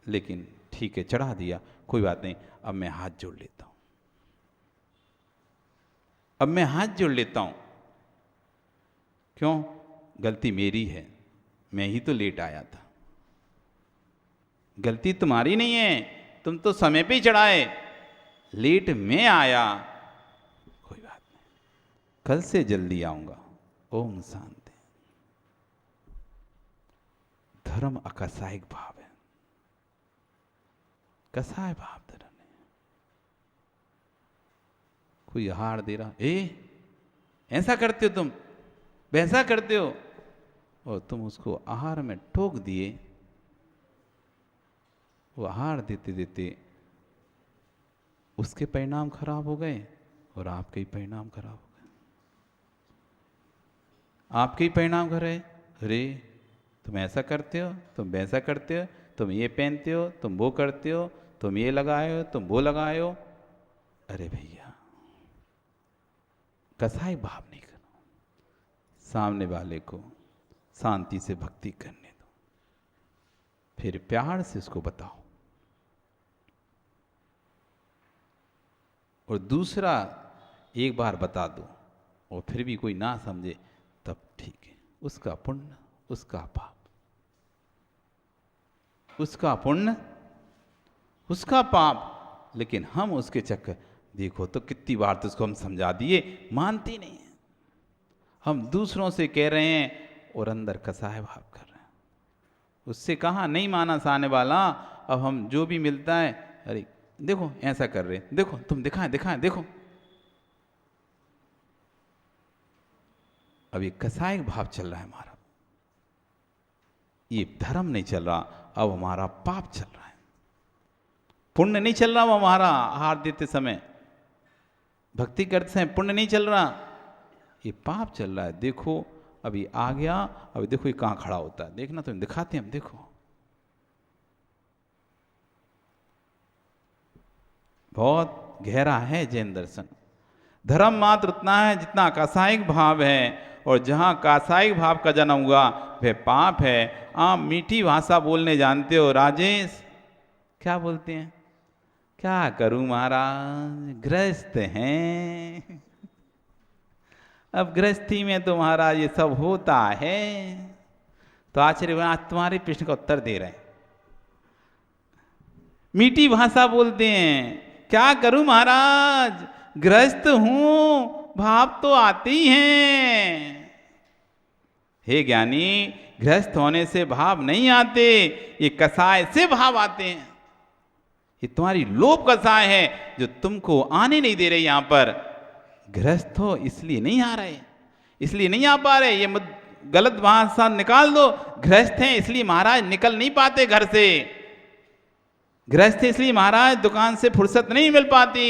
लेकिन ठीक है चढ़ा दिया, कोई बात नहीं, अब मैं हाथ जोड़ लेता हूं, अब मैं हाथ जोड़ लेता हूं। क्यों? गलती मेरी है, मैं ही तो लेट आया था। गलती तुम्हारी नहीं है, तुम तो समय पे ही चढ़ाए, लेट मैं आया, कोई बात नहीं, कल से जल्दी आऊंगा। ओम शांति। धर्म अकसायिक भाव है, कसाय भाव धर्म है। कोई आहार दे रहा, ऐसा करते हो तुम, वैसा करते हो, और तुम उसको आहार में ठोक दिए। वो आहार देते देते उसके परिणाम खराब हो गए और आपके ही परिणाम खराब हो गए। आपके ही परिणाम कर रहे, अरे तुम ऐसा करते हो, तुम वैसा करते हो, तुम ये पहनते हो, तुम वो करते हो, तुम ये लगाए हो, तुम वो लगाए हो। अरे भैया कसाई भाव नहीं करो, सामने वाले को शांति से भक्ति करने दो। फिर प्यार से उसको बताओ। और दूसरा, एक बार बता दो और फिर भी कोई ना समझे तब ठीक है, उसका पुण्य उसका पाप, उसका पुण्य उसका पाप। लेकिन हम उसके चक्कर, देखो तो कितनी बार तो उसको हम समझा दिए, मानती नहीं है। हम दूसरों से कह रहे हैं और अंदर कसाय भाव कर रहे हैं। उससे कहाँ नहीं माना साने वाला। अब हम जो भी मिलता है, अरे देखो ऐसा कर रहे, देखो तुम दिखाएं दिखाएं देखो। अब ये कसाय भाव चल रहा है हमारा, ये धर्म नहीं चल रहा, अब हमारा पाप चल रहा है। पुण्य नहीं चल रहा वो हमारा, आहार देते समय भक्ति करते समय पुण्य नहीं चल रहा, ये पाप चल रहा है। देखो अभी आ गया, अभी देखो ये कहां खड़ा होता है, देखना तुम दिखाते हैं हम, देखो बहुत गहरा है जैन दर्शन। धर्म मात्र उतना है जितना कासायिक भाव है, और जहां कासायिक भाव का जन्म हुआ वह पाप है। आप मीठी भाषा बोलने जानते हो राजेश, क्या बोलते हैं, क्या करूं महाराज गृहस्थ हैं, अब गृहस्थी में तो महाराज ये सब होता है। तो आचार्य आज तुम्हारे प्रश्न का उत्तर दे रहे हैं, मीठी भाषा बोलते हैं, क्या करूं महाराज गृहस्थ हूं, भाव तो आते ही हैं। हे ज्ञानी, गृहस्थ होने से भाव नहीं आते, ये कसाय से भाव आते हैं। ये तुम्हारी लोभ कसाय है जो तुमको आने नहीं दे रहे। यहां पर गृहस्थ हो इसलिए नहीं आ रहे, इसलिए नहीं आ पा रहे। ये गलत भाषा निकाल दो, गृहस्थ हैं इसलिए महाराज निकल नहीं पाते घर से, गृहस्थ इसलिए महाराज दुकान से फुर्सत नहीं मिल पाती।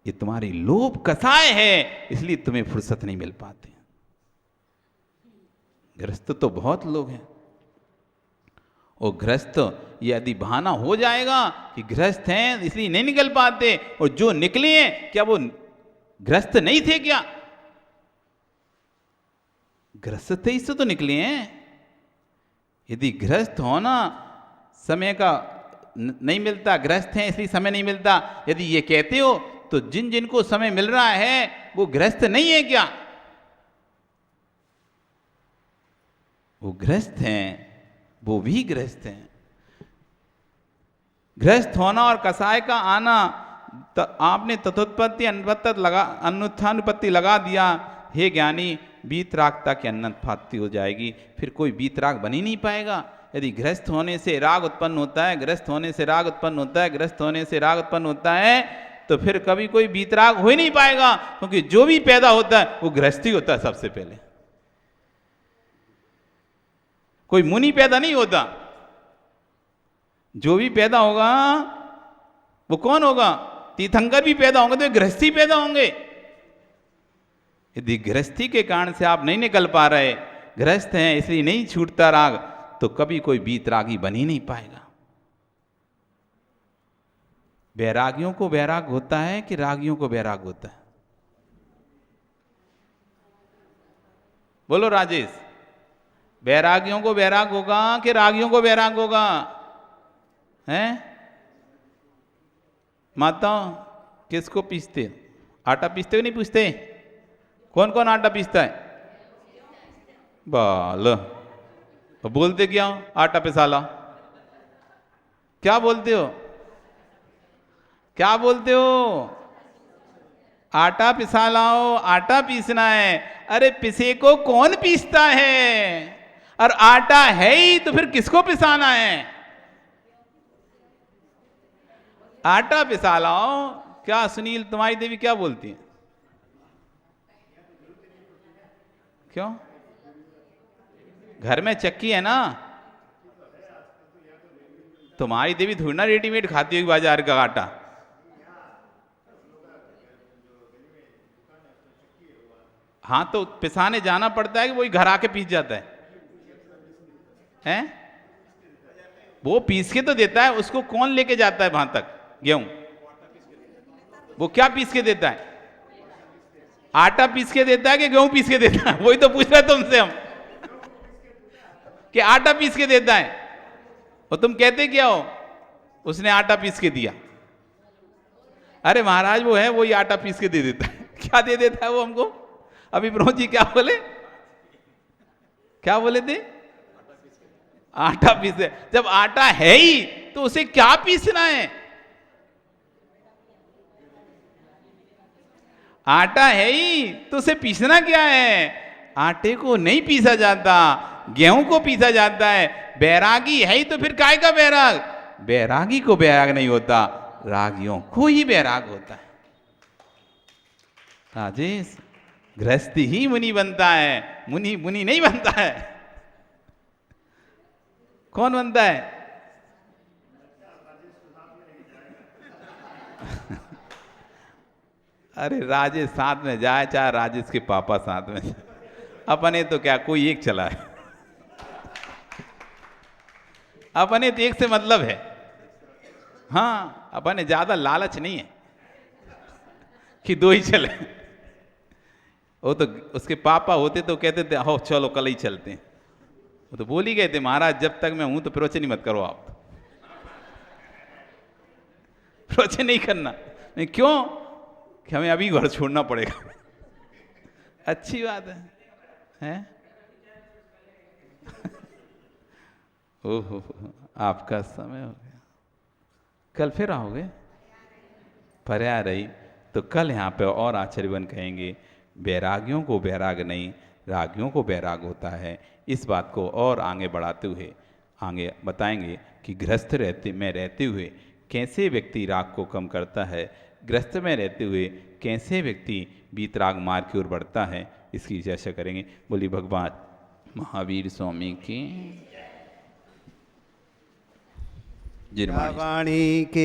ये तुम्हारी लोभ कसाय है इसलिए तुम्हें फुर्सत नहीं मिल पाती। गृहस्थ तो बहुत लोग हैं, और गृहस्थ यदि बहाना हो जाएगा कि गृहस्थ हैं इसलिए नहीं निकल पाते, और जो निकले हैं क्या वो गृहस्थ नहीं थे क्या? गृहस्थ थे इससे तो निकले हैं। यदि गृहस्थ होना समय का नहीं मिलता, गृहस्थ हैं इसलिए समय नहीं मिलता, यदि ये कहते हो तो जिन जिनको समय मिल रहा है वो गृहस्थ नहीं है क्या? वो गृहस्थ हैं, वो भी गृहस्थ हैं। गृहस्थ होना और कसाय का आना, आपने तथोत्पत्ति अनुत्थानुपत्ति लगा दिया। हे ज्ञानी, वीतरागता की अनुत्पत्ति हो जाएगी, फिर कोई वीतराग बन ही नहीं पाएगा। यदि गृहस्थ होने से राग उत्पन्न होता है, गृहस्थ होने से राग उत्पन्न होता है, गृहस्थ होने से राग उत्पन्न होता है, तो फिर कभी कोई वीतराग हो ही नहीं पाएगा, क्योंकि जो भी पैदा होता है वो गृहस्थी होता है सबसे पहले। कोई मुनि पैदा नहीं होता, जो भी पैदा होगा वो कौन होगा? तीर्थंकर भी पैदा होंगे तो गृहस्थी पैदा होंगे। यदि गृहस्थी के कारण से आप नहीं निकल पा रहे, गृहस्थ हैं इसलिए नहीं छूटता राग, तो कभी कोई वीतरागी बन ही नहीं पाएगा। वैरागियों को वैराग होता है कि रागियों को वैराग होता है? बोलो राजेश, वैरागियों को वैराग होगा कि रागियों को वैराग होगा? हैं माता, किसको पीसते? आटा पीसते हो नहीं पूछते? कौन कौन आटा पीसता है? बाल बोलते क्या हो? आटा पिसाला, क्या बोलते हो? क्या बोलते हो? आटा पिसा लाओ, आटा पीसना है। अरे पिसे को कौन पीसता है? और आटा है ही तो फिर किसको पिसाना है? आटा पिसा लाओ। क्या सुनील, तुम्हारी देवी क्या बोलती है? क्यों? घर में चक्की है ना, तुम्हारी देवी थोड़ी ना रेडीमेड खाती होगी बाजार का आटा। हाँ, तो पिसाने जाना पड़ता है कि वही घर आके पीस जाता है? हैं? वो पीस के तो देता है, उसको कौन लेके जाता है वहां तक गेहूं? वो क्या पीस के देता है? आटा पीस के देता है कि गेहूं पीस के देता है? वही तो पूछ रहे तुमसे हम। कि आटा पीस के देता है, और तुम कहते क्या हो, उसने आटा पीस के दिया। अरे महाराज वो है, वही आटा पीस के दे देता है। क्या दे देता है वो हमको? अभी प्रमोद जी क्या बोले, क्या बोले थे? आटा पीसे। जब आटा है ही तो उसे क्या पीसना है? आटा है ही तो उसे पीसना क्या है? आटे को नहीं पीसा जाता, गेहूं को पीसा जाता है। बैरागी है ही तो फिर काय का बैराग? बैरागी को बैराग नहीं होता, रागियों को ही बैराग होता है। राजेश, गृहस्थी ही मुनि बनता है, मुनि मुनि नहीं बनता है। कौन बनता है? अरे राजेश साथ में जाए, चाहे राजेश के पापा साथ में जाए, अपने तो क्या कोई एक चला है। अपने तो एक से मतलब है। हाँ, अपने ज्यादा लालच नहीं है कि दो ही चले। वो तो उसके पापा होते तो कहते थे हो चलो कल ही चलते हैं। वो तो बोल ही गए थे महाराज जब तक मैं हूं तो प्रवचन ही मत करो आप, प्रवचन नहीं करना। नहीं क्यों? कि हमें अभी घर छोड़ना पड़ेगा। अच्छी बात है? ओहो, आपका समय हो गया। कल फिर आओगे? पर्याय रही तो कल यहाँ पे और आचार्यवन कहेंगे बैरागियों को बैराग नहीं, रागियों को बैराग होता है। इस बात को और आगे बढ़ाते हुए आगे बताएंगे कि गृहस्थ रहते हुए कैसे व्यक्ति राग को कम करता है, गृहस्थ में रहते हुए कैसे व्यक्ति वीतराग मार्ग की ओर बढ़ता है, इसकी चर्चा करेंगे। बोली भगवान महावीर स्वामी की जिरवाणी के।